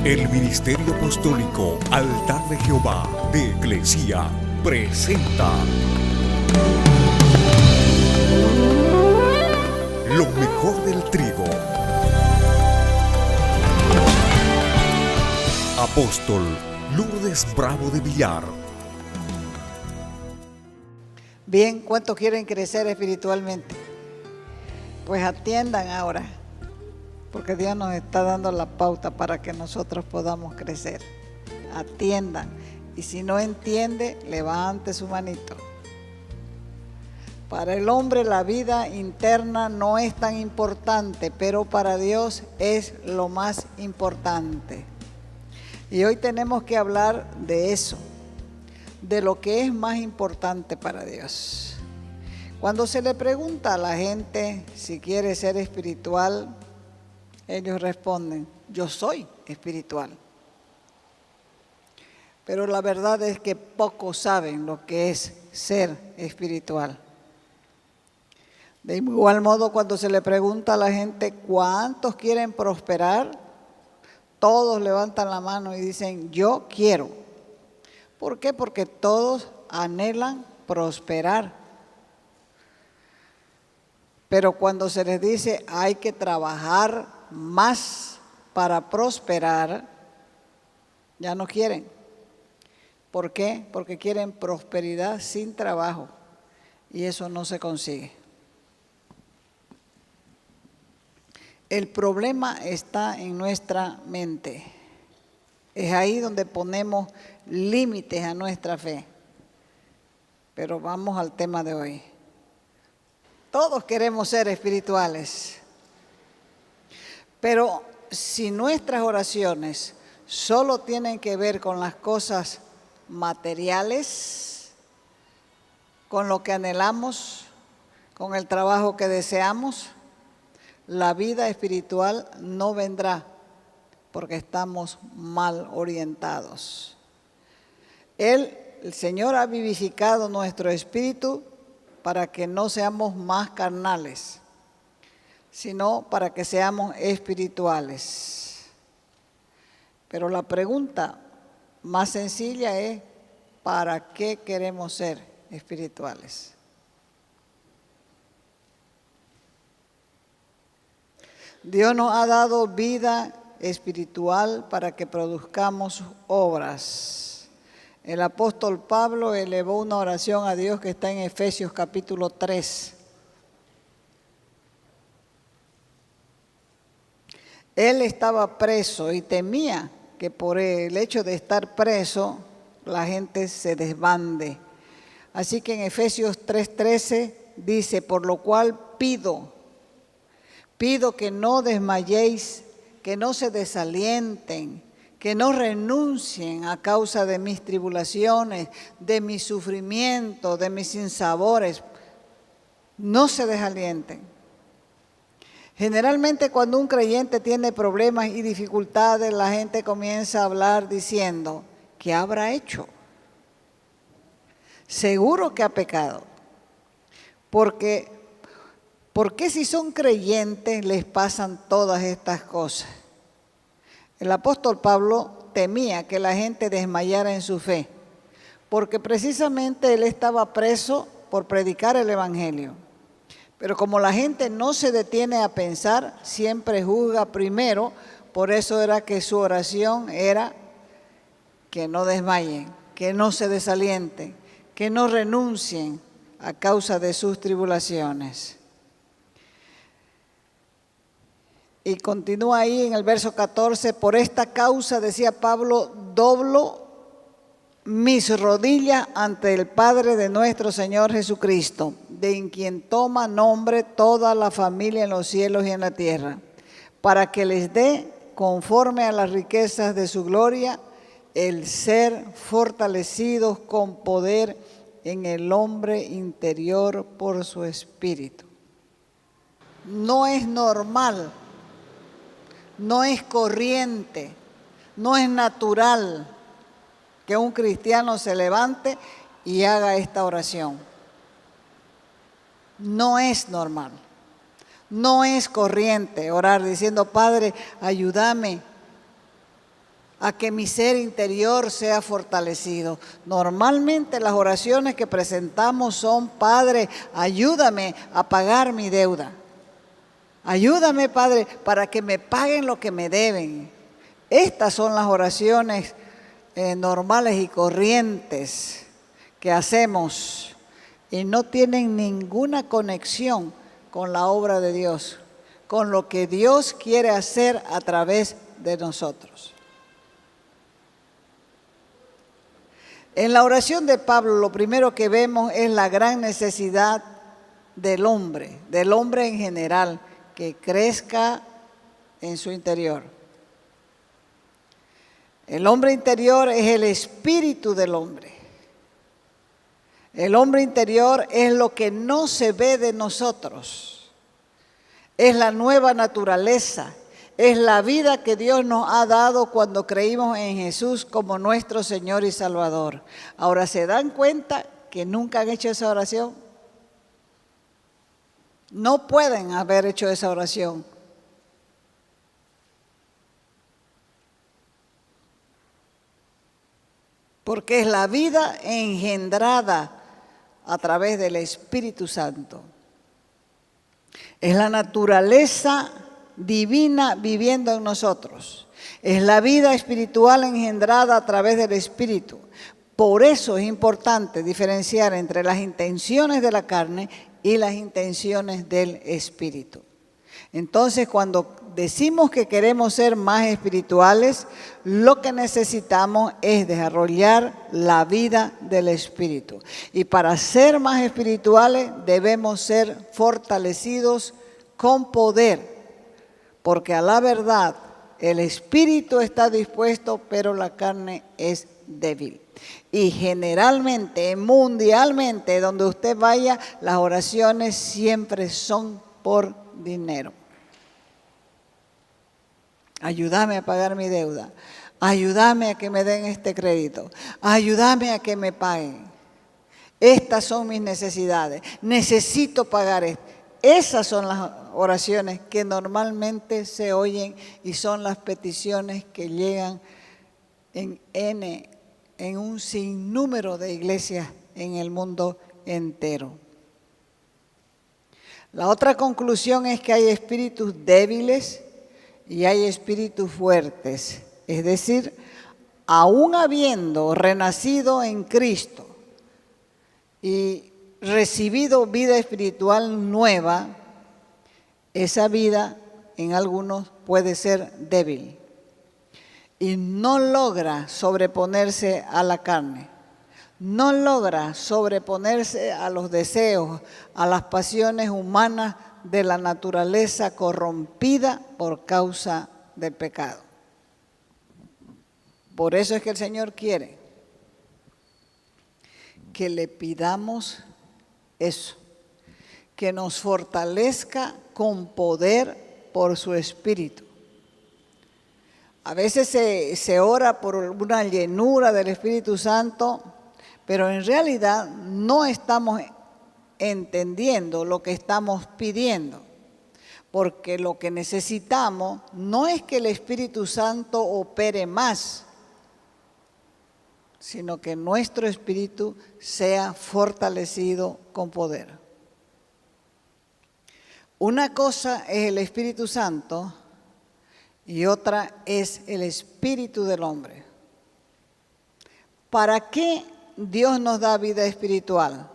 El Ministerio Apostólico Altar de Jehová de Eclesia presenta lo mejor del trigo. Apóstol Lourdes Bravo de Villar. Bien, ¿cuántos quieren crecer espiritualmente? Pues atiendan ahora, porque Dios nos está dando la pauta para que nosotros podamos crecer. Atiendan, y si no entiende, levante su manito. Para el hombre la vida interna no es tan importante, pero para Dios es lo más importante. Y hoy tenemos que hablar de eso, de lo que es más importante para Dios. Cuando se le pregunta a la gente si quiere ser espiritual, ellos responden: yo soy espiritual. Pero la verdad es que pocos saben lo que es ser espiritual. De igual modo, cuando se le pregunta a la gente cuántos quieren prosperar, todos levantan la mano y dicen: yo quiero. ¿Por qué? Porque todos anhelan prosperar. Pero cuando se les dice hay que trabajar más para prosperar, ya no quieren. ¿Por qué? Porque quieren prosperidad sin trabajo, y eso no se consigue. El problema está en nuestra mente. Es ahí donde ponemos límites a nuestra fe. Pero vamos al tema de hoy. Todos queremos ser espirituales. Pero si nuestras oraciones solo tienen que ver con las cosas materiales, con lo que anhelamos, con el trabajo que deseamos, la vida espiritual no vendrá, porque estamos mal orientados. El Señor ha vivificado nuestro espíritu para que no seamos más carnales, sino para que seamos espirituales. Pero la pregunta más sencilla es: ¿para qué queremos ser espirituales? Dios nos ha dado vida espiritual para que produzcamos obras. El apóstol Pablo elevó una oración a Dios que está en Efesios capítulo 3. Él estaba preso y temía que por el hecho de estar preso la gente se desbande. Así que en Efesios 3:13 dice: por lo cual pido que no desmayéis, que no se desalienten, que no renuncien a causa de mis tribulaciones, de mis sufrimientos, de mis sinsabores. No se desalienten. Generalmente cuando un creyente tiene problemas y dificultades, la gente comienza a hablar diciendo: ¿qué habrá hecho? Seguro que ha pecado. ¿Por qué si son creyentes les pasan todas estas cosas? El apóstol Pablo temía que la gente desmayara en su fe, porque precisamente él estaba preso por predicar el evangelio. Pero como la gente no se detiene a pensar, siempre juzga primero. Por eso era que su oración era que no desmayen, que no se desalienten, que no renuncien a causa de sus tribulaciones. Y continúa ahí en el verso 14: por esta causa, decía Pablo, doblo mis rodillas ante el Padre de nuestro Señor Jesucristo, de quien toma nombre toda la familia en los cielos y en la tierra, para que les dé, conforme a las riquezas de su gloria, el ser fortalecidos con poder en el hombre interior por su espíritu. No es normal, no es corriente, no es natural que un cristiano se levante y haga esta oración. No es normal, no es corriente orar diciendo: Padre, ayúdame a que mi ser interior sea fortalecido. Normalmente las oraciones que presentamos son: Padre, ayúdame a pagar mi deuda. Ayúdame, Padre, para que me paguen lo que me deben. Estas son las oraciones normales y corrientes que hacemos y no tienen ninguna conexión con la obra de Dios, con lo que Dios quiere hacer a través de nosotros. En la oración de Pablo, lo primero que vemos es la gran necesidad del hombre en general, que crezca en su interior. El hombre interior es el espíritu del hombre. El hombre interior es lo que no se ve de nosotros. Es la nueva naturaleza. Es la vida que Dios nos ha dado cuando creímos en Jesús como nuestro Señor y Salvador. Ahora, ¿se dan cuenta que nunca han hecho esa oración? No pueden haber hecho esa oración. Porque es la vida engendrada a través del Espíritu Santo. Es la naturaleza divina viviendo en nosotros. Es la vida espiritual engendrada a través del Espíritu. Por eso es importante diferenciar entre las intenciones de la carne y las intenciones del Espíritu. Entonces, cuando decimos que queremos ser más espirituales, lo que necesitamos es desarrollar la vida del Espíritu. Y para ser más espirituales debemos ser fortalecidos con poder. Porque a la verdad, el espíritu está dispuesto, pero la carne es débil. Y generalmente, mundialmente, donde usted vaya, las oraciones siempre son por dinero. Ayúdame a pagar mi deuda. Ayúdame a que me den este crédito. Ayúdame a que me paguen. Estas son mis necesidades. Necesito pagar esto. Esas son las oraciones que normalmente se oyen y son las peticiones que llegan en un sinnúmero de iglesias en el mundo entero. La otra conclusión es que hay espíritus débiles y hay espíritus fuertes. Es decir, aún habiendo renacido en Cristo y recibido vida espiritual nueva, esa vida en algunos puede ser débil y no logra sobreponerse a la carne, no logra sobreponerse a los deseos, a las pasiones humanas de la naturaleza corrompida por causa del pecado. Por eso es que el Señor quiere que le pidamos eso, que nos fortalezca con poder por su Espíritu. A veces se ora por una llenura del Espíritu Santo, pero en realidad no estamos entendiendo lo que estamos pidiendo, porque lo que necesitamos no es que el Espíritu Santo opere más, sino que nuestro espíritu sea fortalecido con poder. Una cosa es el Espíritu Santo y otra es el espíritu del hombre. ¿Para qué Dios nos da vida espiritual?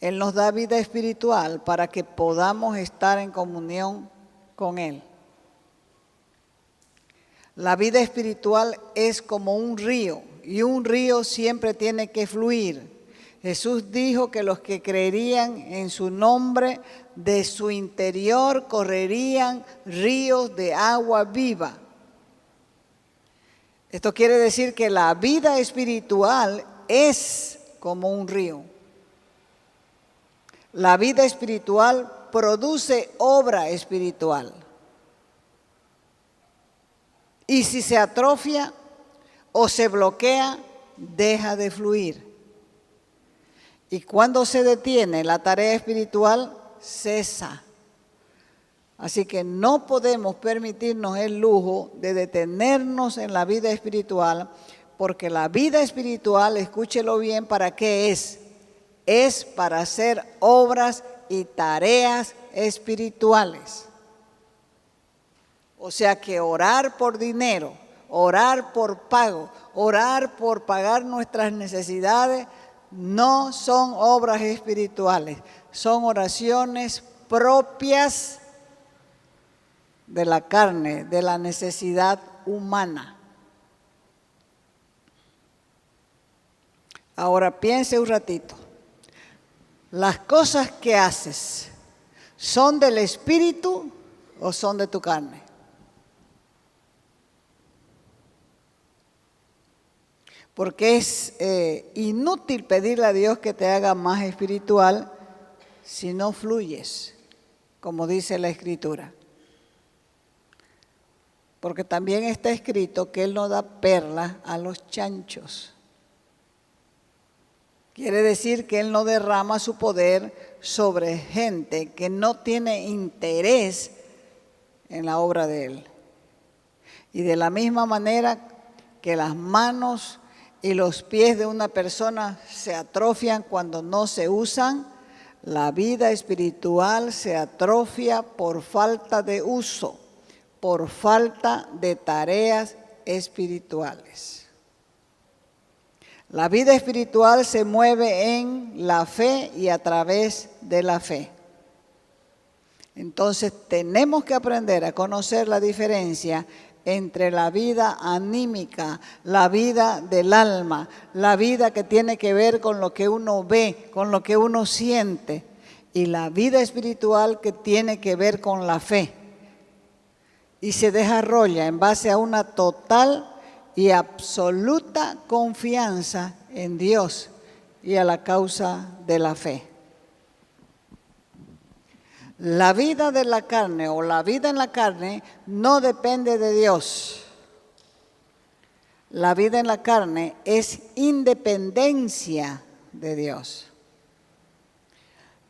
Él nos da vida espiritual para que podamos estar en comunión con Él. La vida espiritual es como un río y un río siempre tiene que fluir. Jesús dijo que los que creerían en su nombre, de su interior correrían ríos de agua viva. Esto quiere decir que la vida espiritual es como un río. La vida espiritual produce obra espiritual. Y si se atrofia o se bloquea, deja de fluir. Y cuando se detiene la tarea espiritual, cesa. Así que no podemos permitirnos el lujo de detenernos en la vida espiritual, porque la vida espiritual, escúchelo bien, ¿para qué es? Es para hacer obras y tareas espirituales. O sea que orar por dinero, orar por pago, orar por pagar nuestras necesidades, no son obras espirituales, son oraciones propias de la carne, de la necesidad humana. Ahora piense un ratito. ¿Las cosas que haces son del espíritu o son de tu carne? Porque es inútil pedirle a Dios que te haga más espiritual si no fluyes, como dice la Escritura. Porque también está escrito que Él no da perlas a los chanchos. Quiere decir que Él no derrama su poder sobre gente que no tiene interés en la obra de Él. Y de la misma manera que las manos y los pies de una persona se atrofian cuando no se usan, la vida espiritual se atrofia por falta de uso, por falta de tareas espirituales. La vida espiritual se mueve en la fe y a través de la fe. Entonces tenemos que aprender a conocer la diferencia entre la vida anímica, la vida del alma, la vida que tiene que ver con lo que uno ve, con lo que uno siente, y la vida espiritual que tiene que ver con la fe. Y se desarrolla en base a una total y absoluta confianza en Dios y a la causa de la fe. La vida de la carne o la vida en la carne no depende de Dios. La vida en la carne es independencia de Dios.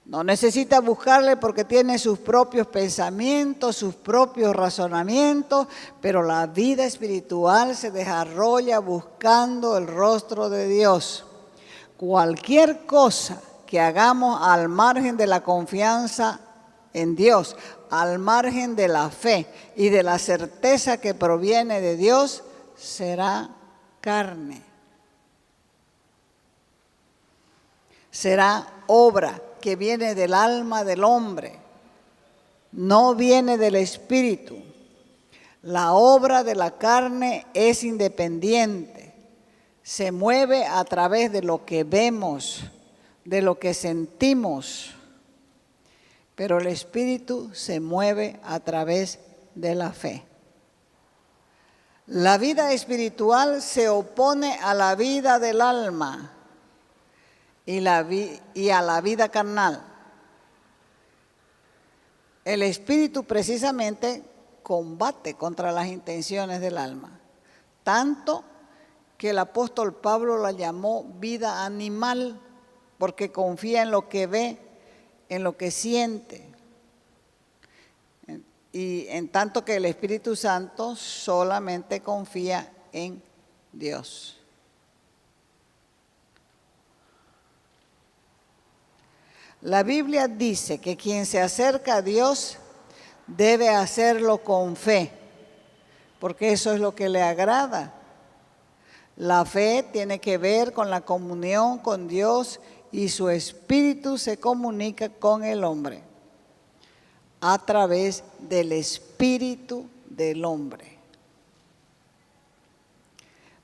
No necesita buscarle porque tiene sus propios pensamientos, sus propios razonamientos, pero la vida espiritual se desarrolla buscando el rostro de Dios. Cualquier cosa que hagamos al margen de la confianza en Dios, al margen de la fe y de la certeza que proviene de Dios, será carne. Será obra que viene del alma del hombre, no viene del espíritu. La obra de la carne es independiente, se mueve a través de lo que vemos, de lo que sentimos, pero el espíritu se mueve a través de la fe. La vida espiritual se opone a la vida del alma y a la vida carnal. El espíritu precisamente combate contra las intenciones del alma, tanto que el apóstol Pablo la llamó vida animal, porque confía en lo que ve, en lo que siente, y en tanto que el Espíritu Santo solamente confía en Dios. La Biblia dice que quien se acerca a Dios debe hacerlo con fe, porque eso es lo que le agrada. La fe tiene que ver con la comunión con Dios y su espíritu se comunica con el hombre a través del espíritu del hombre.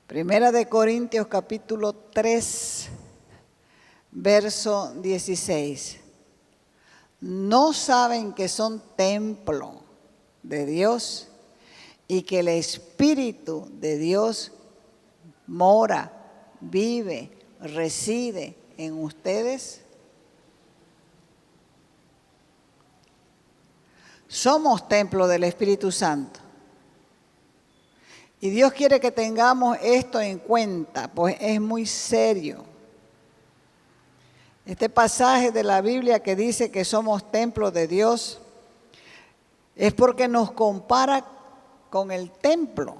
Primera de Corintios capítulo 3, verso 16. ¿No saben que son templo de Dios y que el Espíritu de Dios mora, vive, reside en ustedes? Somos templo del Espíritu Santo. Y Dios quiere que tengamos esto en cuenta, pues es muy serio. Este pasaje de la Biblia que dice que somos templo de Dios es porque nos compara con el templo.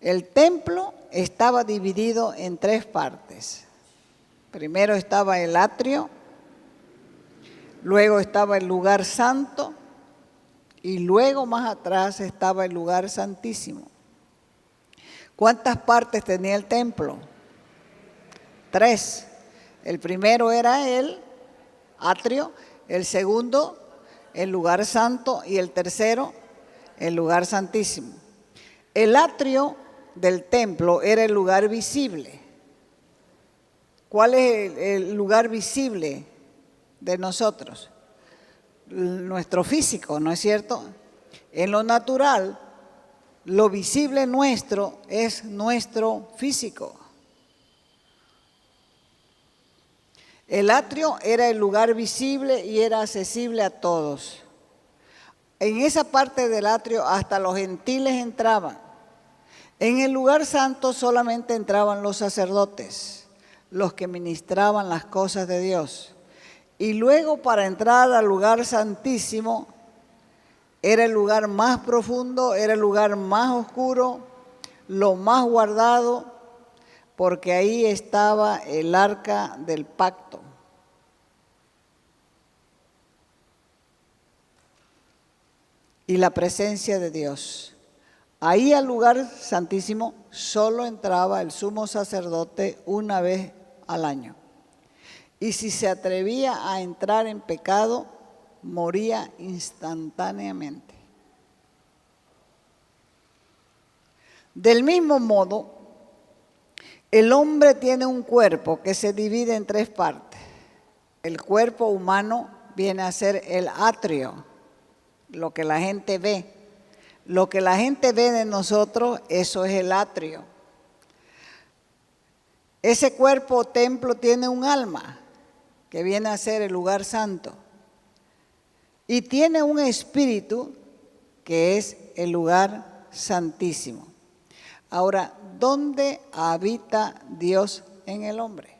El templo estaba dividido en 3 partes. Primero estaba el atrio, luego estaba el lugar santo y luego más atrás estaba el lugar santísimo. ¿Cuántas partes tenía el templo? 3. El primero era el atrio, el segundo el lugar santo y el tercero el lugar santísimo. El atrio del templo era el lugar visible. ¿Cuál es el lugar visible de nosotros? Nuestro físico, ¿no es cierto? En lo natural, lo visible nuestro es nuestro físico. El atrio era el lugar visible y era accesible a todos. En esa parte del atrio hasta los gentiles entraban. En el lugar santo solamente entraban los sacerdotes, los que ministraban las cosas de Dios. Y luego para entrar al lugar santísimo, era el lugar más profundo, era el lugar más oscuro, lo más guardado, porque ahí estaba el arca del pacto. Y la presencia de Dios. Ahí al lugar santísimo solo entraba el sumo sacerdote una vez al año. Y si se atrevía a entrar en pecado, moría instantáneamente. Del mismo modo, el hombre tiene un cuerpo que se divide en 3 partes. El cuerpo humano viene a ser el atrio, lo que la gente ve. Lo que la gente ve de nosotros, eso es el atrio. Ese cuerpo o templo tiene un alma, que viene a ser el lugar santo. Y tiene un espíritu, que es el lugar santísimo. Ahora, ¿dónde habita Dios en el hombre?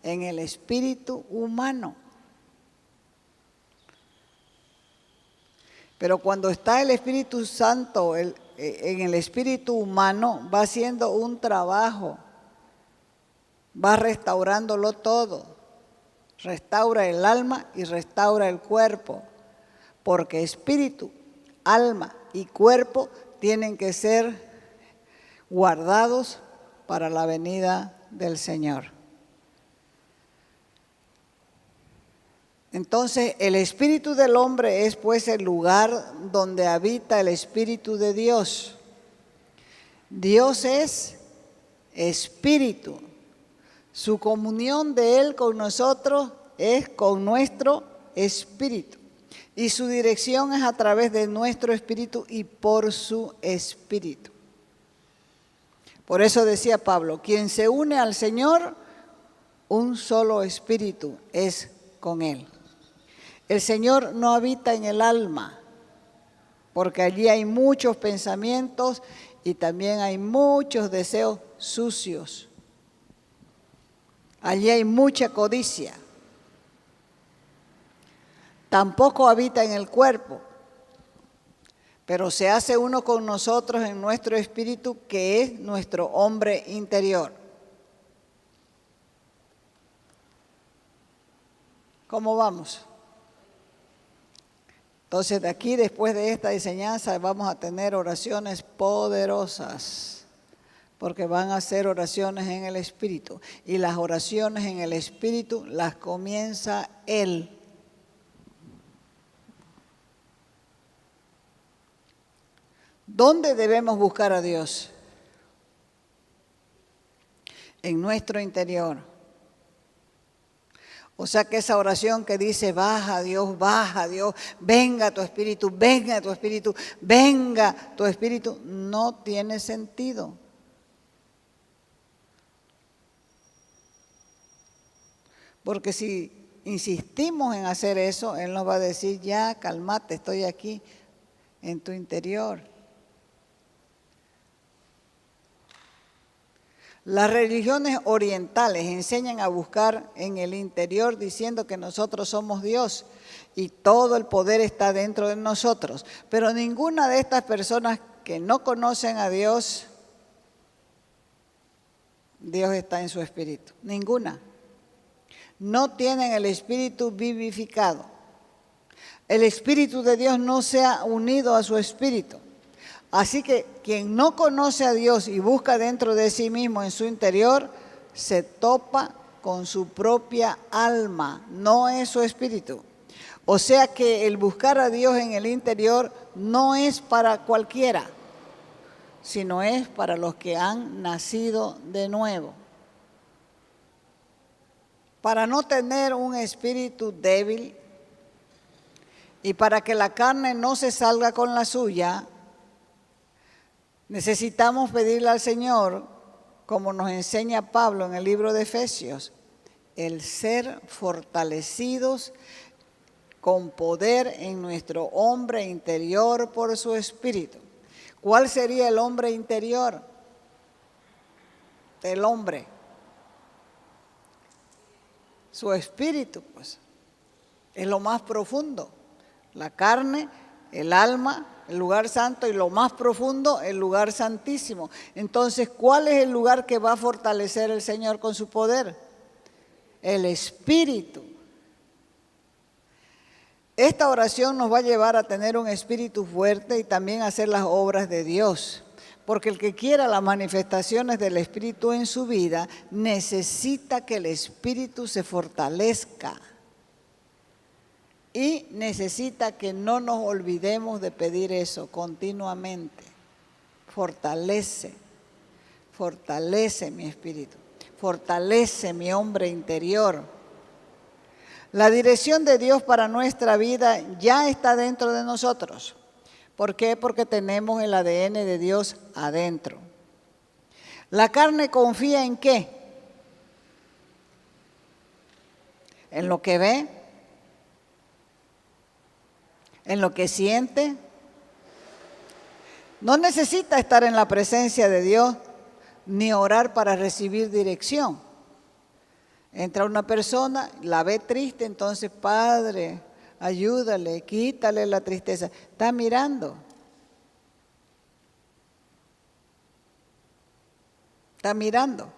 En el espíritu humano. Pero cuando está el Espíritu Santo en el espíritu humano, va haciendo un trabajo, va restaurándolo todo. Restaura el alma y restaura el cuerpo, porque espíritu, alma y cuerpo tienen que ser guardados para la venida del Señor. Entonces, el espíritu del hombre es pues el lugar donde habita el espíritu de Dios. Dios es espíritu. Su comunión de Él con nosotros es con nuestro espíritu. Y su dirección es a través de nuestro espíritu y por su espíritu. Por eso decía Pablo, quien se une al Señor, un solo espíritu es con Él. El Señor no habita en el alma, porque allí hay muchos pensamientos y también hay muchos deseos sucios. Allí hay mucha codicia. Tampoco habita en el cuerpo, pero se hace uno con nosotros en nuestro espíritu, que es nuestro hombre interior. ¿Cómo vamos? Entonces, de aquí, después de esta enseñanza, vamos a tener oraciones poderosas, porque van a ser oraciones en el Espíritu. Y las oraciones en el Espíritu las comienza Él. ¿Dónde debemos buscar a Dios? En nuestro interior. O sea que esa oración que dice, baja Dios, venga tu Espíritu, venga tu Espíritu, venga tu Espíritu, no tiene sentido. Porque si insistimos en hacer eso, Él nos va a decir, ya, cálmate, estoy aquí en tu interior. Las religiones orientales enseñan a buscar en el interior diciendo que nosotros somos Dios y todo el poder está dentro de nosotros. Pero ninguna de estas personas que no conocen a Dios, Dios está en su espíritu. Ninguna. No tienen el espíritu vivificado. El espíritu de Dios no se ha unido a su espíritu. Así que quien no conoce a Dios y busca dentro de sí mismo en su interior, se topa con su propia alma, no es su espíritu. O sea que el buscar a Dios en el interior no es para cualquiera, sino es para los que han nacido de nuevo. Para no tener un espíritu débil y para que la carne no se salga con la suya, necesitamos pedirle al Señor, como nos enseña Pablo en el libro de Efesios, el ser fortalecidos con poder en nuestro hombre interior por su espíritu. ¿Cuál sería el hombre interior? El hombre. Su espíritu, pues, es lo más profundo. La carne, el alma, el lugar santo y lo más profundo, el lugar santísimo. Entonces, ¿cuál es el lugar que va a fortalecer el Señor con su poder? El espíritu. Esta oración nos va a llevar a tener un espíritu fuerte y también a hacer las obras de Dios. Porque el que quiera las manifestaciones del espíritu en su vida necesita que el espíritu se fortalezca. Y necesita que no nos olvidemos de pedir eso continuamente. Fortalece, fortalece mi espíritu, fortalece mi hombre interior. La dirección de Dios para nuestra vida ya está dentro de nosotros. ¿Por qué? Porque tenemos el ADN de Dios adentro. ¿La carne confía en qué? ¿En lo que ve? ¿En lo que siente? No necesita estar en la presencia de Dios ni orar para recibir dirección. Entra una persona, la ve triste, entonces, Padre, ayúdale, quítale la tristeza. Está mirando. Está mirando.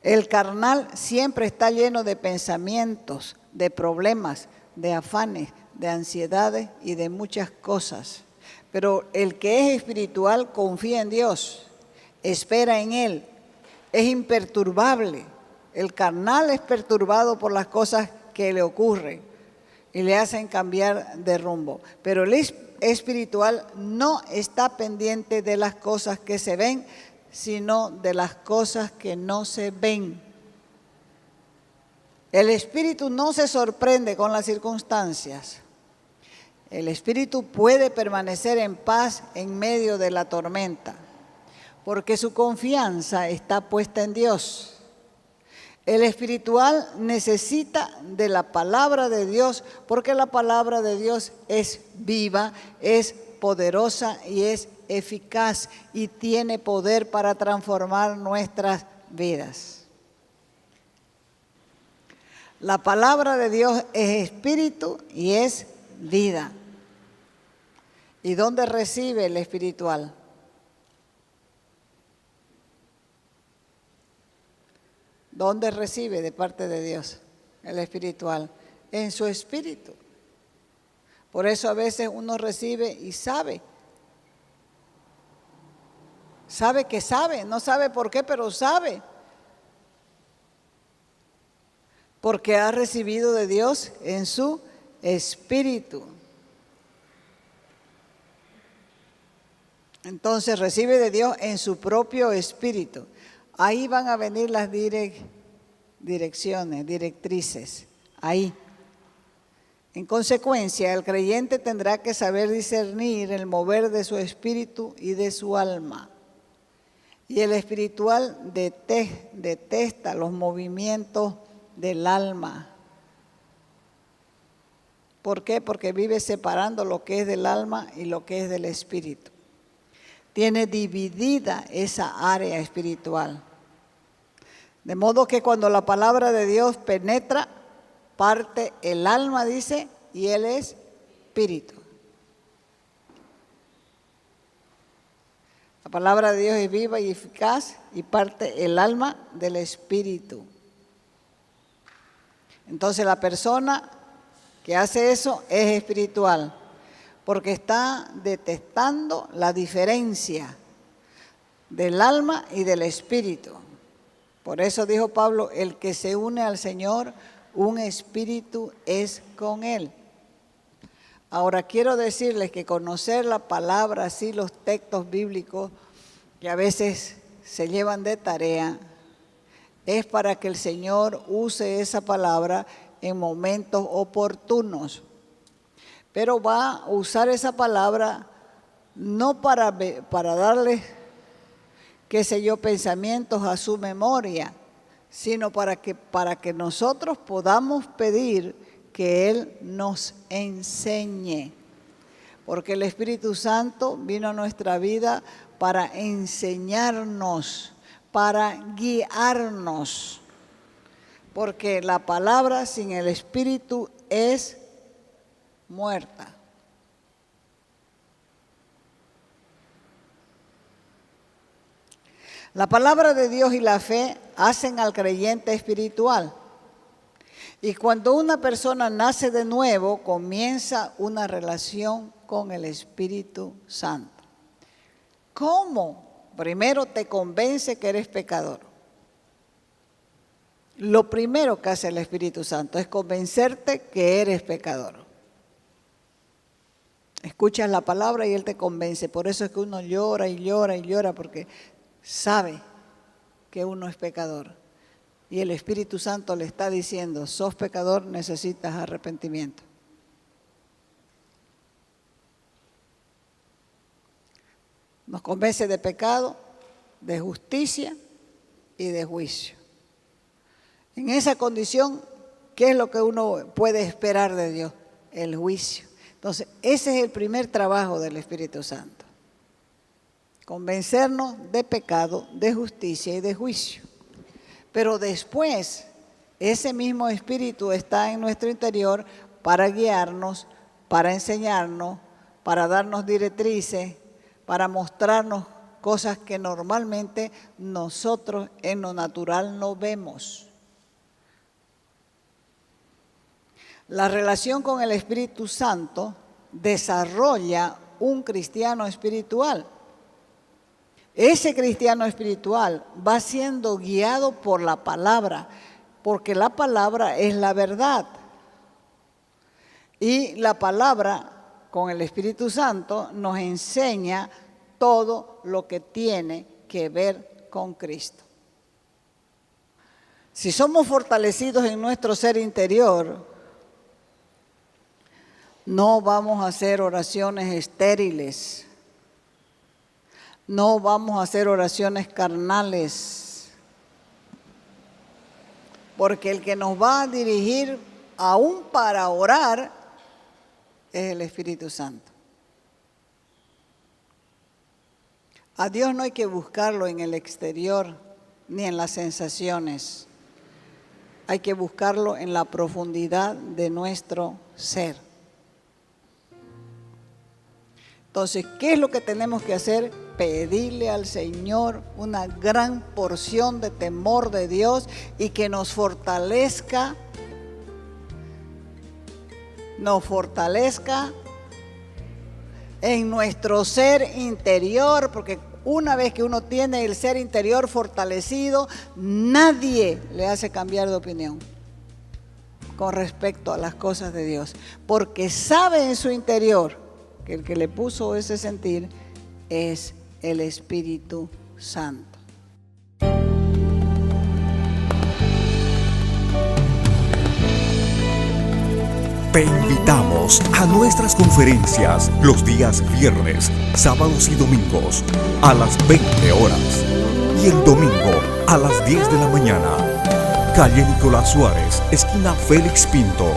El carnal siempre está lleno de pensamientos, de problemas, de afanes, de ansiedades y de muchas cosas. Pero el que es espiritual confía en Dios, espera en Él, es imperturbable. El carnal es perturbado por las cosas que le ocurren y le hacen cambiar de rumbo. Pero el espiritual no está pendiente de las cosas que se ven, sino de las cosas que no se ven. El espíritu no se sorprende con las circunstancias. El espíritu puede permanecer en paz en medio de la tormenta, porque su confianza está puesta en Dios. El espiritual necesita de la palabra de Dios, porque la palabra de Dios es viva, es poderosa y es eficaz y tiene poder para transformar nuestras vidas. La palabra de Dios es espíritu y es vida. ¿Y dónde recibe el espiritual? ¿Dónde recibe de parte de Dios el espiritual? En su espíritu. Por eso a veces uno recibe y sabe. Sabe que sabe, no sabe por qué, pero sabe. Porque ha recibido de Dios en su espíritu. Entonces recibe de Dios en su propio espíritu. Ahí van a venir las direcciones, directrices, ahí. En consecuencia, el creyente tendrá que saber discernir el mover de su espíritu y de su alma. Y el espiritual detesta los movimientos del alma. ¿Por qué? Porque vive separando lo que es del alma y lo que es del espíritu. tiene dividida esa área espiritual. De modo que cuando la palabra de Dios penetra, parte el alma, dice, y Él es espíritu. La palabra de Dios es viva y eficaz y parte el alma del espíritu. Entonces la persona que hace eso es espiritual, porque está detectando la diferencia del alma y del espíritu. Por eso dijo Pablo, el que se une al Señor, un espíritu es con Él. Ahora quiero decirles que conocer la palabra, así los textos bíblicos que a veces se llevan de tarea, es para que el Señor use esa palabra en momentos oportunos. Pero va a usar esa palabra no para darle, qué sé yo, pensamientos a su memoria, sino para que nosotros podamos pedir que Él nos enseñe. Porque el Espíritu Santo vino a nuestra vida para enseñarnos, para guiarnos. Porque la palabra sin el Espíritu es muerta. La palabra de Dios y la fe hacen al creyente espiritual. Y cuando una persona nace de nuevo, comienza una relación con el Espíritu Santo. ¿Cómo? Primero te convence que eres pecador. Lo primero que hace el Espíritu Santo es convencerte que eres pecador. Escuchas la palabra y Él te convence. Por eso es que uno llora y llora y llora, porque sabe que uno es pecador. Y el Espíritu Santo le está diciendo, sos pecador, necesitas arrepentimiento. Nos convence de pecado, de justicia y de juicio. En esa condición, ¿qué es lo que uno puede esperar de Dios? El juicio. Entonces, ese es el primer trabajo del Espíritu Santo. Convencernos de pecado, de justicia y de juicio. Pero después, ese mismo Espíritu está en nuestro interior para guiarnos, para enseñarnos, para darnos directrices, para mostrarnos cosas que normalmente nosotros en lo natural no vemos. La relación con el Espíritu Santo desarrolla un cristiano espiritual. Ese cristiano espiritual va siendo guiado por la palabra, porque la palabra es la verdad. Y la palabra con el Espíritu Santo nos enseña todo lo que tiene que ver con Cristo. Si somos fortalecidos en nuestro ser interior, no vamos a hacer oraciones estériles. No vamos a hacer oraciones carnales, porque el que nos va a dirigir aún para orar es el Espíritu Santo. A Dios no hay que buscarlo en el exterior ni en las sensaciones. Hay que buscarlo en la profundidad de nuestro ser. Entonces, ¿qué es lo que tenemos que hacer? Pedirle al Señor una gran porción de temor de Dios y que nos fortalezca en nuestro ser interior, porque una vez que uno tiene el ser interior fortalecido, nadie le hace cambiar de opinión con respecto a las cosas de Dios, porque sabe en su interior que el que le puso ese sentir es el Espíritu Santo. Te invitamos a nuestras conferencias los días viernes, sábados y domingos a las 20 horas y el domingo a las 10 de la mañana. Calle Nicolás Suárez, esquina Félix Pinto,